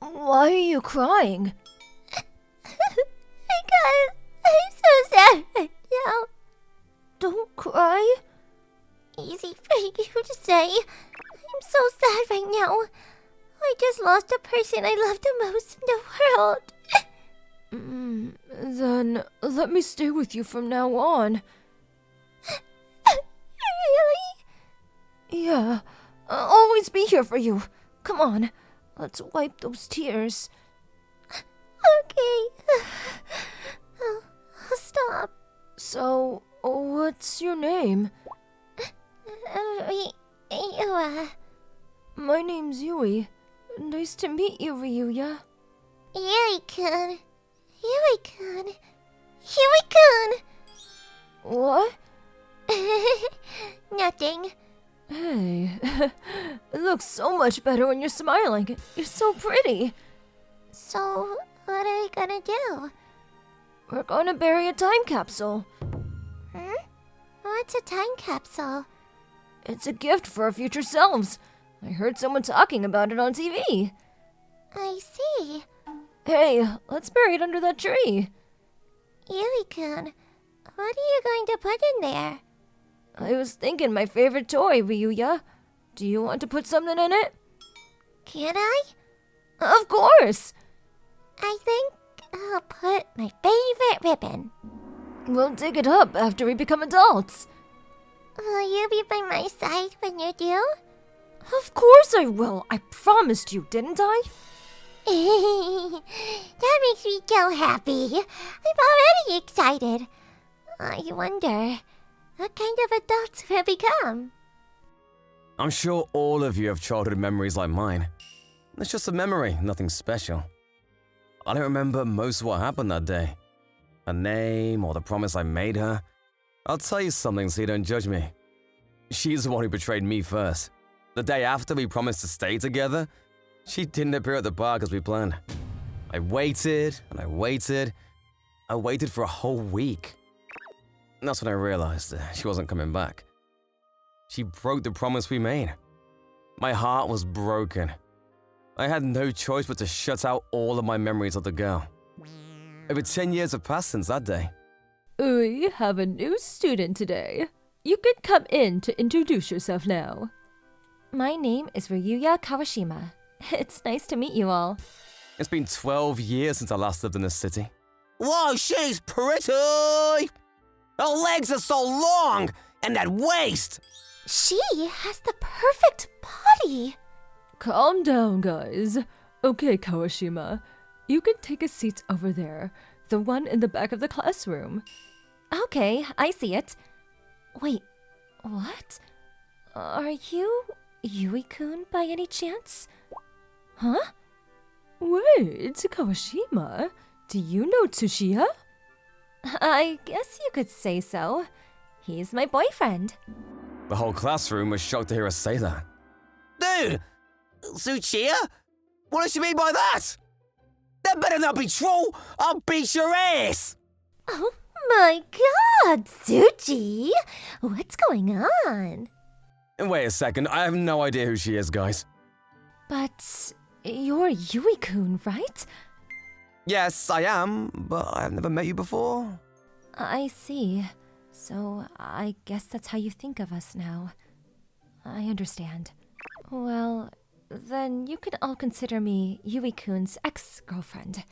Why are you crying? Because I'm so sad right now. Don't cry. Easy for you to say. I'm so sad right now. I just lost the person I love the most in the world. Then let me stay with you from now on. Really? Yeah, I'll always be here for you. Come on, let's wipe those tears. Okay. I'll stop. So, what's your name? My name's Yui. Nice to meet you, Ryuya. Yui-kun. Yui-kun. Yui-kun. What? Nothing. Hey, it looks so much better when you're smiling. You're so pretty. So, what are we gonna do? We're gonna bury a time capsule. What's a time capsule? It's a gift for our future selves. I heard someone talking about it on TV. I see. Hey, let's bury it under that tree. Yui-kun, what are you going to put in there? I was thinking my favorite toy, Ryuya. Do you want to put something in it? Can I? Of course! I think I'll put my favorite ribbon. We'll dig it up after we become adults. Will you be by my side when you do? Of course I will. I promised you, didn't I? That makes me so happy. I'm already excited. I wonder, what kind of adults we'll become? I'm sure all of you have childhood memories like mine. It's just a memory, nothing special. I don't remember most of what happened that day. Her name or the promise I made her. I'll tell you something so you don't judge me. She's the one who betrayed me first. The day after we promised to stay together, she didn't appear at the park as we planned. I waited and I waited. I waited for a whole week. And that's when I realized she wasn't coming back. She broke the promise we made. My heart was broken. I had no choice but to shut out all of my memories of the girl. Over 10 years have passed since that day. We have a new student today. You can come in to introduce yourself now. My name is Ryuya Kawashima. It's nice to meet you all. It's been 12 years since I last lived in this city. Whoa, she's pretty! Her legs are so long, and that waist! She has the perfect body. Calm down, guys. Okay, Kawashima. You can take a seat over there, the one in the back of the classroom. Okay, I see it. Wait, what? Are you Yui-kun by any chance? Huh? Wait, Kawashima, do you know Tsuchiya? I guess you could say so. He's my boyfriend. The whole classroom was shocked to hear us say that. Dude! Tsuchiya? What does she mean by that? That better not be true! I'll beat your ass! Oh my god, Tsuchi! What's going on? Wait a second, I have no idea who she is, guys. But you're Yui-kun, right? Yes, I am, but I've never met you before. I see. So I guess that's how you think of us now. I understand. Well, then you can all consider me Yui-kun's ex-girlfriend.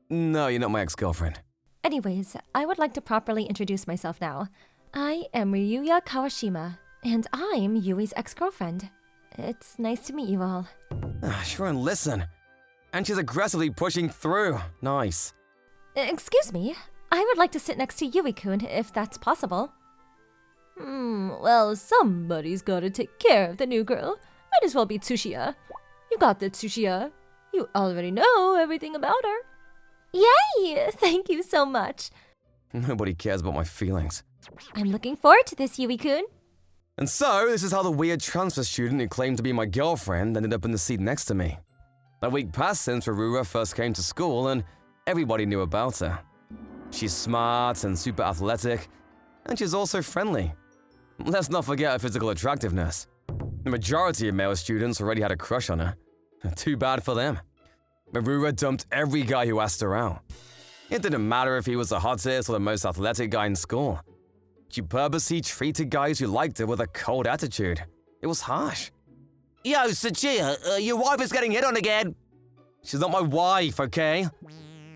No, you're not my ex-girlfriend. Anyways, I would like to properly introduce myself now. I am Ryuya Kawashima, and I'm Yui's ex-girlfriend. It's nice to meet you all. Sure, and listen. And she's aggressively pushing through. Nice. Excuse me, I would like to sit next to Yui-kun if that's possible. Well, somebody's gotta take care of the new girl. Might as well be Tsuchiya. You got the Tsuchiya. You already know everything about her. Yay! Thank you so much. Nobody cares about my feelings. I'm looking forward to this, Yui-kun. And so, this is how the weird transfer student who claimed to be my girlfriend ended up in the seat next to me. A week passed since Rurura first came to school and everybody knew about her. She's smart and super athletic, and she's also friendly. Let's not forget her physical attractiveness. The majority of male students already had a crush on her. Too bad for them. Marura dumped every guy who asked her out. It didn't matter if he was the hottest or the most athletic guy in school. She purposely treated guys who liked her with a cold attitude. It was harsh. Yo, Tsuchiya, your wife is getting hit on again. She's not my wife, okay?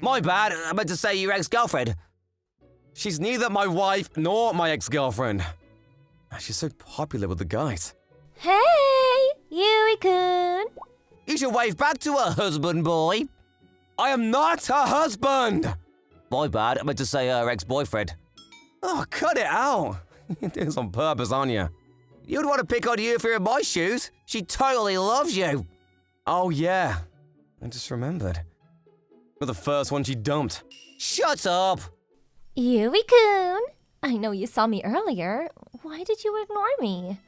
My bad, I meant to say your ex-girlfriend. She's neither my wife nor my ex-girlfriend. She's so popular with the guys. Hey, Yui-kun! You should wave back to her, husband boy. I am not her husband! My bad, I meant to say her ex-boyfriend. Oh, cut it out. You're doing this on purpose, aren't you? You'd want to pick on you if you're in my shoes. She totally loves you. Oh, yeah. I just remembered. You're the first one she dumped. Shut up. Yui-kun! I know you saw me earlier. Why did you ignore me?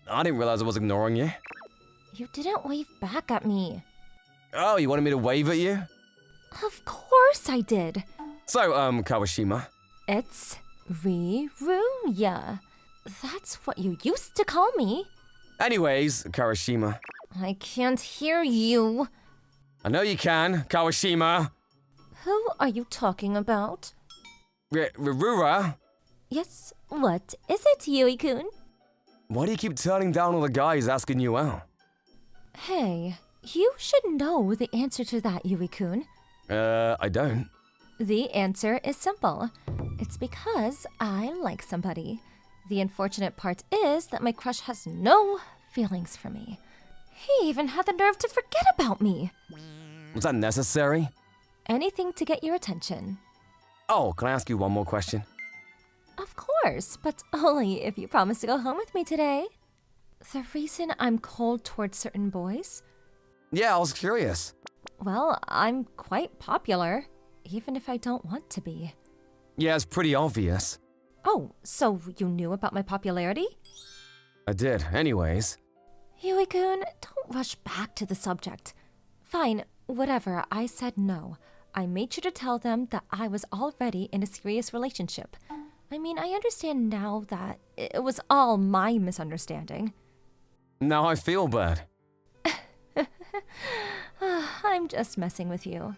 I didn't realize I was ignoring you. You didn't wave back at me. Oh, you wanted me to wave at you? Of course I did. So, Kawashima. It's Riruya. That's what you used to call me. Anyways, Kawashima. I can't hear you. I know you can, Kawashima. Who are you talking about? Rura? Yes, what is it, Yui-kun? Why do you keep turning down all the guys asking you out? Hey, you should know the answer to that, Yui-kun. I don't. The answer is simple. It's because I like somebody. The unfortunate part is that my crush has no feelings for me. He even had the nerve to forget about me. Was that necessary? Anything to get your attention. Oh, can I ask you one more question? Of course, but only if you promise to go home with me today. The reason I'm cold towards certain boys? Yeah, I was curious. Well, I'm quite popular, even if I don't want to be. Yeah, it's pretty obvious. Oh, so you knew about my popularity? I did, anyways. Yui-kun, don't rush back to the subject. Fine, whatever, I said no. I made sure to tell them that I was already in a serious relationship. I mean, I understand now that it was all my misunderstanding. Now I feel bad. I'm just messing with you.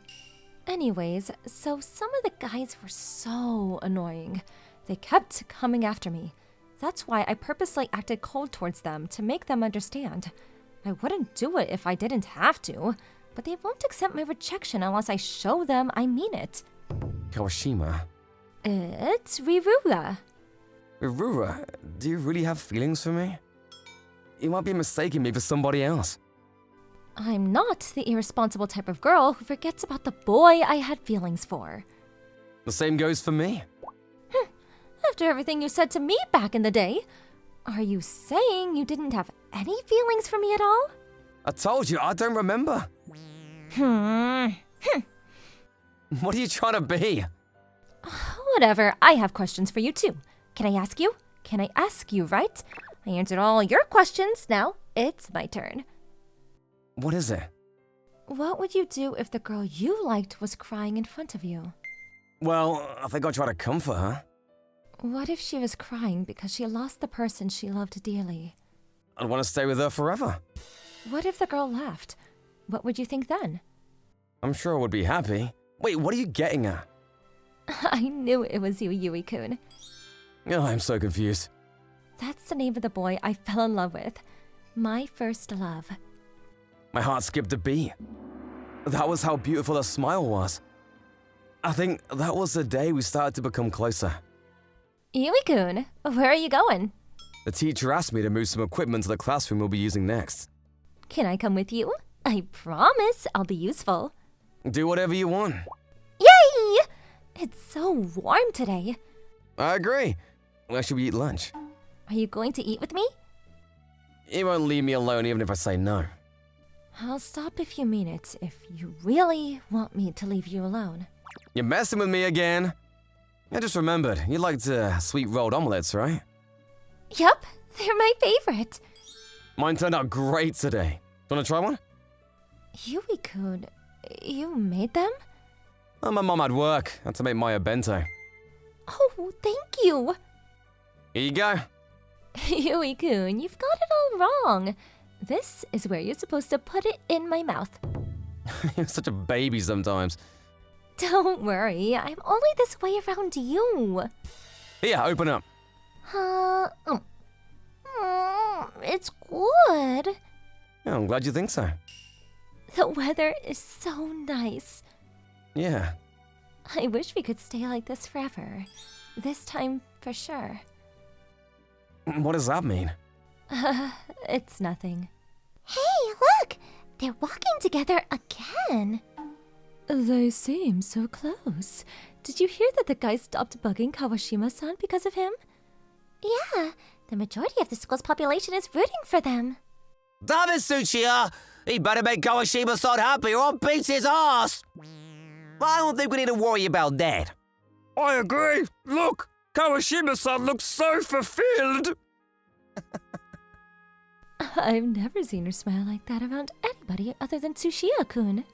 Anyways, so some of the guys were so annoying. They kept coming after me. That's why I purposely acted cold towards them to make them understand. I wouldn't do it if I didn't have to, but they won't accept my rejection unless I show them I mean it. Kawashima. It's Riruya. Rura, do you really have feelings for me? You might be mistaking me for somebody else. I'm not the irresponsible type of girl who forgets about the boy I had feelings for. The same goes for me. After everything you said to me back in the day, are you saying you didn't have any feelings for me at all? I told you, I don't remember. What are you trying to be? Whatever, I have questions for you too. Can I ask you? Can I ask you, right? I answered all your questions, now it's my turn. What is it? What would you do if the girl you liked was crying in front of you? Well, I think I'll try to comfort her. What if she was crying because she lost the person she loved dearly? I'd want to stay with her forever. What if the girl left? What would you think then? I'm sure I would be happy. Wait, what are you getting at? I knew it was you, Yui-kun. Oh, I'm so confused. That's the name of the boy I fell in love with. My first love. My heart skipped a beat. That was how beautiful her smile was. I think that was the day we started to become closer. Yui-kun, where are you going? The teacher asked me to move some equipment to the classroom we'll be using next. Can I come with you? I promise I'll be useful. Do whatever you want. Yay! It's so warm today. I agree. Where should we eat lunch? Are you going to eat with me? You won't leave me alone even if I say no. I'll stop if you mean it, if you really want me to leave you alone. You're messing with me again. I just remembered, you liked sweet rolled omelets, right? Yup, they're my favorite. Mine turned out great today. Wanna try one? Yui-kun, you made them? My mom had work. Had to make Maya bento. Oh, thank you. Here you go. Yui-kun, you've got it all wrong. This is where you're supposed to put it in my mouth. You're such a baby sometimes. Don't worry, I'm only this way around you. Here, open up. It's good. Yeah, I'm glad you think so. The weather is so nice. Yeah. I wish we could stay like this forever. This time, for sure. What does that mean? It's nothing. Hey, look! They're walking together again. They seem so close. Did you hear that the guy stopped bugging Kawashima-san because of him? Yeah, the majority of the school's population is rooting for them. Damn it, Tsuchiya! He better make Kawashima-san happy or I'll beat his ass! I don't think we need to worry about that. I agree. Look, Kawashima-san looks so fulfilled. I've never seen her smile like that around anybody other than Tsuchiya-kun.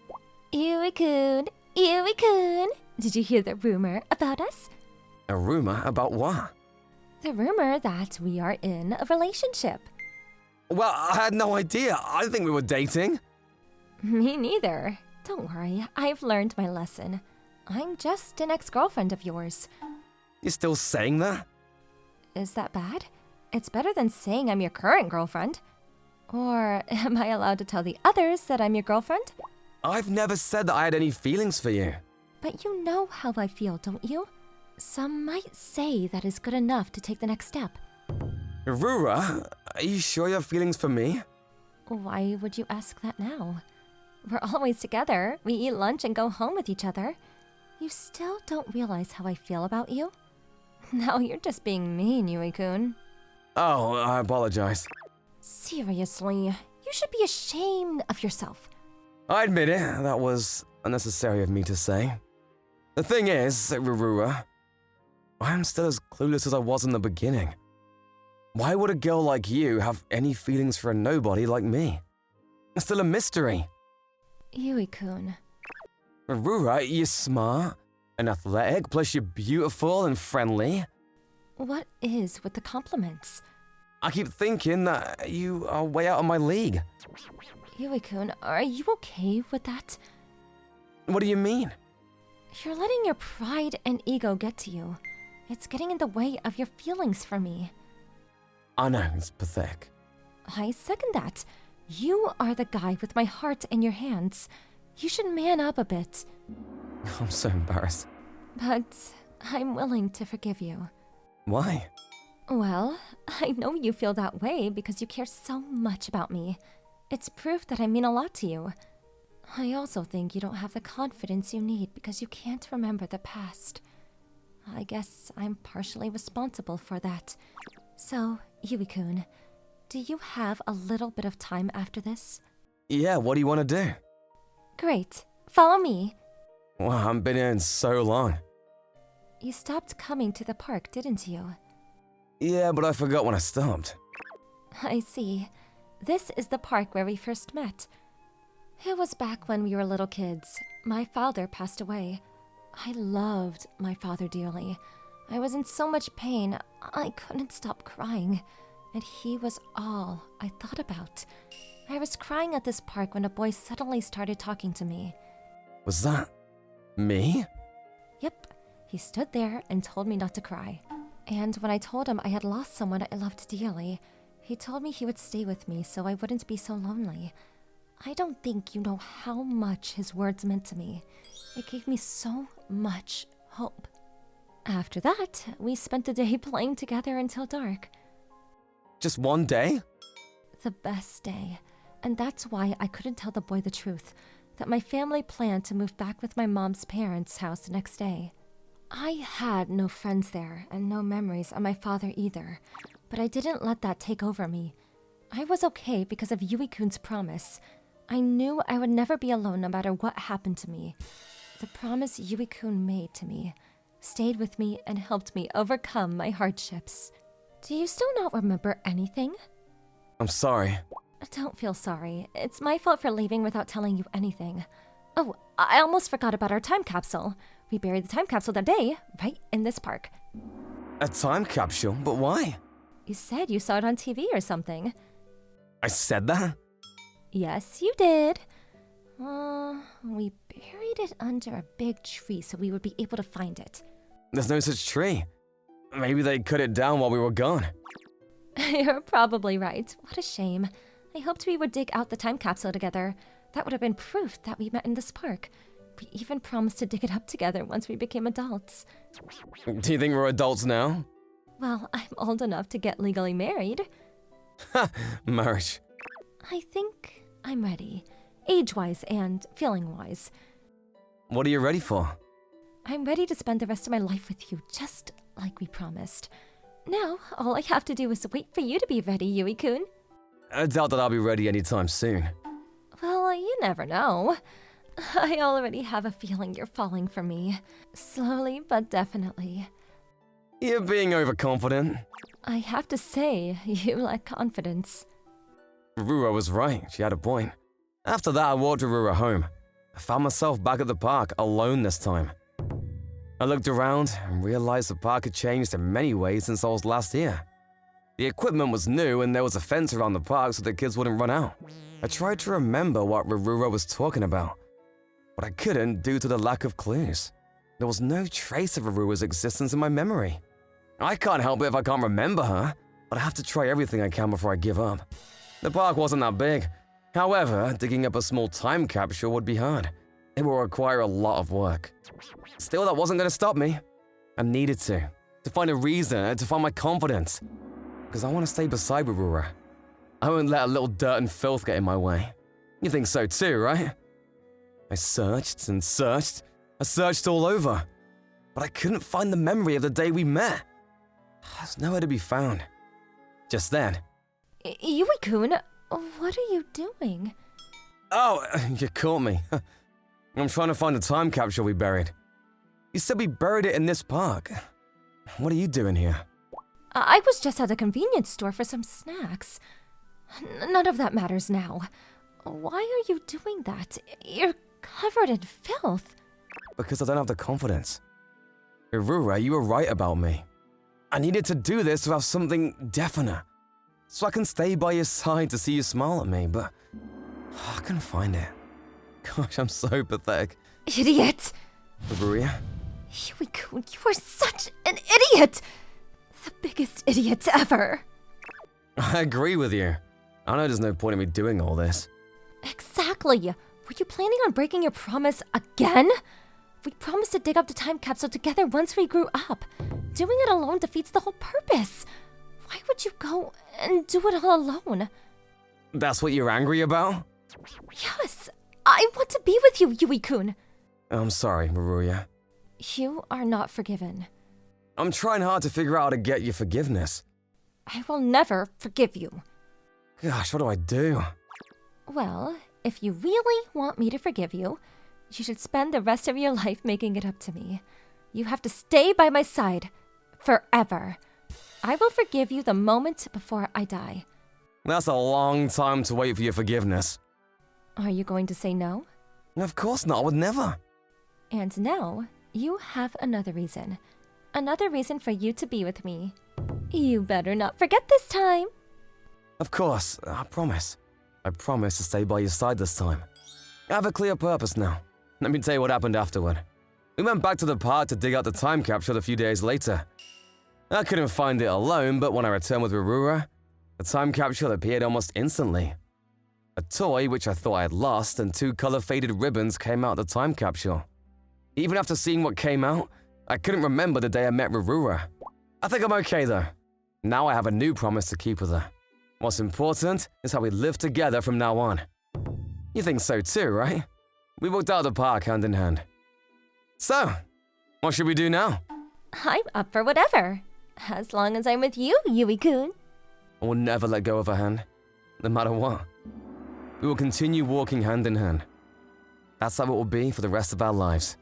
Yui-kun, Yui-kun. Did you hear the rumor about us? A rumor about what? The rumor that we are in a relationship. Well, I had no idea. I didn't think we were dating. Me neither. Don't worry, I've learned my lesson. I'm just an ex-girlfriend of yours. You're still saying that? Is that bad? It's better than saying I'm your current girlfriend. Or am I allowed to tell the others that I'm your girlfriend? I've never said that I had any feelings for you. But you know how I feel, don't you? Some might say that is good enough to take the next step. Rura, are you sure you have feelings for me? Why would you ask that now? We're always together. We eat lunch and go home with each other. You still don't realize how I feel about you? Now you're just being mean, Yui-kun. Oh, I apologize. Seriously, you should be ashamed of yourself. I admit it, that was unnecessary of me to say. The thing is, Rura, I'm still as clueless as I was in the beginning. Why would a girl like you have any feelings for a nobody like me? It's still a mystery. Yui-kun. Rura, you're smart and athletic, plus you're beautiful and friendly. What is with the compliments? I keep thinking that you are way out of my league. Yui-kun, are you okay with that? What do you mean? You're letting your pride and ego get to you. It's getting in the way of your feelings for me. I know, it's pathetic. I second that. You are the guy with my heart in your hands. You should man up a bit. I'm so embarrassed. But I'm willing to forgive you. Why? Well, I know you feel that way because you care so much about me. It's proof that I mean a lot to you. I also think you don't have the confidence you need because you can't remember the past. I guess I'm partially responsible for that. So, Yui-kun, do you have a little bit of time after this? Yeah, what do you want to do? Great. Follow me. Well, I haven't been here in so long. You stopped coming to the park, didn't you? Yeah, but I forgot when I stopped. I see. This is the park where we first met. It was back when we were little kids. My father passed away. I loved my father dearly. I was in so much pain, I couldn't stop crying. And he was all I thought about. I was crying at this park when a boy suddenly started talking to me. Was that me? Yep, he stood there and told me not to cry. And when I told him I had lost someone I loved dearly, he told me he would stay with me so I wouldn't be so lonely. I don't think you know how much his words meant to me. It gave me so much hope. After that, we spent the day playing together until dark. Just one day? The best day. And that's why I couldn't tell the boy the truth, that my family planned to move back with my mom's parents' house the next day. I had no friends there and no memories of my father either, but I didn't let that take over me. I was okay because of Yui-kun's promise. I knew I would never be alone no matter what happened to me. The promise Yui-kun made to me stayed with me and helped me overcome my hardships. Do you still not remember anything? I'm sorry. Don't feel sorry. It's my fault for leaving without telling you anything. Oh, I almost forgot about our time capsule. We buried the time capsule that day, right in this park. A time capsule? But why? You said you saw it on TV or something. I said that? Yes, you did. We buried it under a big tree so we would be able to find it. There's no such tree. Maybe they cut it down while we were gone. You're probably right. What a shame. I hoped we would dig out the time capsule together. That would have been proof that we met in this park. We even promised to dig it up together once we became adults. Do you think we're adults now? Well, I'm old enough to get legally married. Ha! Marriage. I think I'm ready. Age-wise and feeling-wise. What are you ready for? I'm ready to spend the rest of my life with you, just like we promised. Now, all I have to do is wait for you to be ready, Yui-kun. I doubt that I'll be ready anytime soon. Well, you never know. I already have a feeling you're falling for me. Slowly but definitely. You're being overconfident. I have to say, you lack confidence. Rura was right, she had a point. After that, I walked Rura home. I found myself back at the park, alone this time. I looked around and realized the park had changed in many ways since I was last here. The equipment was new and there was a fence around the park so the kids wouldn't run out. I tried to remember what Rura was talking about, but I couldn't due to the lack of clues. There was no trace of Rura's existence in my memory. I can't help it if I can't remember her, but I have to try everything I can before I give up. The park wasn't that big. However, digging up a small time capsule would be hard. It will require a lot of work. Still, that wasn't going to stop me. I needed to find a reason, to find my confidence. Because I want to stay beside Rura. I won't let a little dirt and filth get in my way. You think so too, right? I searched and searched. I searched all over. But I couldn't find the memory of the day we met. There's nowhere to be found. Just then. Yui-kun, what are you doing? Oh, you caught me. I'm trying to find the time capsule we buried. You said we buried it in this park. What are you doing here? I was just at a convenience store for some snacks. None of that matters now. Why are you doing that? You're covered in filth. Because I don't have the confidence. Rura, you were right about me. I needed to do this to have something definite. So I can stay by your side to see you smile at me, but I couldn't find it. Gosh, I'm so pathetic. Idiot! Ruria? Yui-kun, you are such an idiot! The biggest idiot ever. I agree with you. I know there's no point in me doing all this. Exactly. Were you planning on breaking your promise again? We promised to dig up the time capsule together once we grew up. Doing it alone defeats the whole purpose. Why would you go and do it all alone? That's what you're angry about? Yes, I want to be with you, Yui-kun. I'm sorry, Maruya. You are not forgiven. I'm trying hard to figure out how to get your forgiveness. I will never forgive you. Gosh, what do I do? Well, if you really want me to forgive you, you should spend the rest of your life making it up to me. You have to stay by my side forever. I will forgive you the moment before I die. That's a long time to wait for your forgiveness. Are you going to say no? Of course not, I would never. And now, you have another reason. Another reason for you to be with me. You better not forget this time. Of course, I promise. I promise to stay by your side this time. I have a clear purpose now. Let me tell you what happened afterward. We went back to the park to dig out the time capsule a few days later. I couldn't find it alone, but when I returned with Rura, the time capsule appeared almost instantly. A toy which I thought I had lost and 2 color-faded ribbons came out of the time capsule. Even after seeing what came out, I couldn't remember the day I met Rura. I think I'm okay though. Now I have a new promise to keep with her. What's important is how we live together from now on. You think so too, right? We walked out of the park hand in hand. So, what should we do now? I'm up for whatever. As long as I'm with you, Yui-kun. I will never let go of her hand, no matter what. We will continue walking hand in hand. That's how it will be for the rest of our lives.